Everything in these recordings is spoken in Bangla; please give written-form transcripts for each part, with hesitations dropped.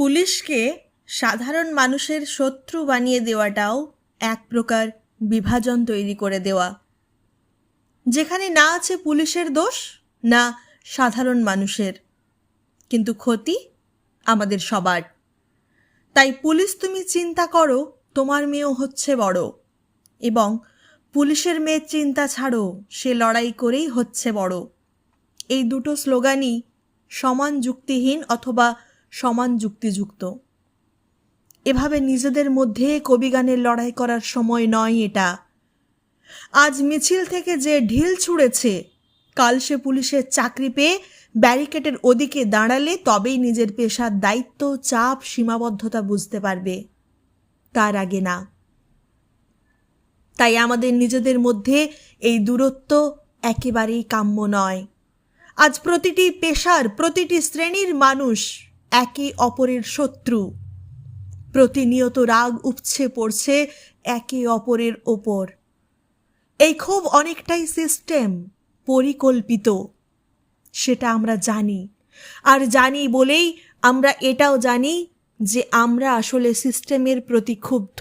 পুলিশকে সাধারণ মানুষের শত্রু বানিয়ে দেওয়াটাও এক প্রকার বিভাজন তৈরি করে দেওয়া, যেখানে না আছে পুলিশের দোষ না সাধারণ মানুষের, কিন্তু ক্ষতি আমাদের সবার। তাই পুলিশ তুমি চিন্তা করো, তোমার মেয়েও হচ্ছে বড়, এবং পুলিশের মেয়ের চিন্তা ছাড়ো, সে লড়াই করেই হচ্ছে বড়। এই দুটো স্লোগানই সমান যুক্তিহীন অথবা সমান যুক্তিযুক্ত। এভাবে নিজেদের মধ্যে কবিগানের লড়াই করার সময় নয় এটা। আজ মিছিল থেকে যে ঢিল ছুঁড়েছে, কাল সে পুলিশের চাকরি পেয়ে ব্যারিকেডের ওদিকে দাঁড়ালে তবেই নিজের পেশার দায়িত্ব, চাপ, সীমাবদ্ধতা বুঝতে পারবে, তার আগে না। তাই আমাদের নিজেদের মধ্যে এই দূরত্ব একেবারেই কাম্য নয়। আজ প্রতিটি পেশার, প্রতিটি শ্রেণীর মানুষ একে অপরের শত্রু। প্রতিনিয়ত রাগ উপছে পড়ছে একে অপরের ওপর। এই ক্ষোভ অনেকটাই সিস্টেম, পরিকল্পিত, সেটা আমরা জানি। আর জানি বলেই আমরা এটাও জানি যে আমরা আসলে সিস্টেমের প্রতি ক্ষুব্ধ।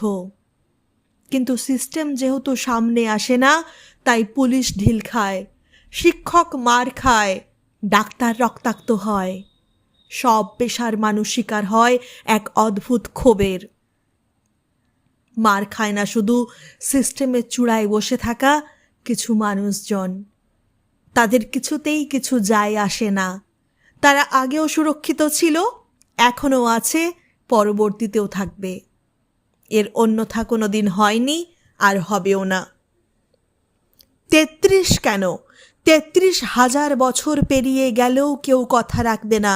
কিন্তু সিস্টেম যেহেতু সামনে আসে না, তাই পুলিশ ঢিল খায়, শিক্ষক মার খায়, ডাক্তার রক্তাক্ত হয়, সব পেশার মানুষ শিকার হয় এক অদ্ভুত ক্ষোভের। মার খায় না শুধু সিস্টেমের চূড়ায় বসে থাকা কিছু মানুষজন, তাদের কিছুতেই কিছু যায় আসে না। তারা আগেও সুরক্ষিত ছিল, এখনও আছে, পরবর্তীতেও থাকবে। এর অন্যথা কোনো দিন হয়নি আর হবেও না। ৩৩ কেন, ৩৩,০০০ বছর পেরিয়ে গেলেও কেউ কথা রাখবে না।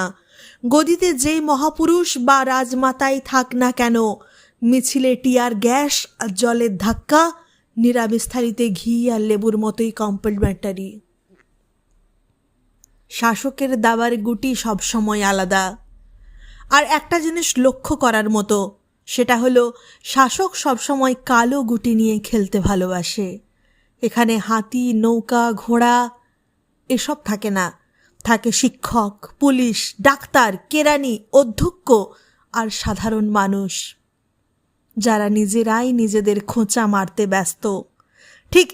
গদিতে যেই মহাপুরুষ বা রাজমাতাই থাক না কেন, মিছিলে টিয়ার গ্যাস আর জলের ধাক্কা নিরামিষ থালিতে ঘি আর লেবুর মতোই কমপ্লিমেন্টারি। শাসকের দাবার গুটি সবসময় আলাদা। আর একটা জিনিস লক্ষ্য করার মতো, সেটা হলো শাসক সবসময় কালো গুটি নিয়ে খেলতে ভালোবাসে। এখানে হাতি, নৌকা, ঘোড়া এসব থাকে না। থাকে শিক্ষক, পুলিশ, ডাক্তার, কেরানি, অধ্যক্ষ আর সাধারণ মানুষ, যারা নিজেরাই নিজেদের খোঁচা মারতে ব্যস্ত। ঠিক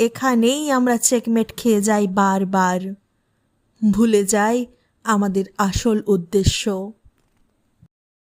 এখানেই আমরা চেকমেট খেয়ে যাই বারবার, ভুলে যাই আমাদের আসল উদ্দেশ্য।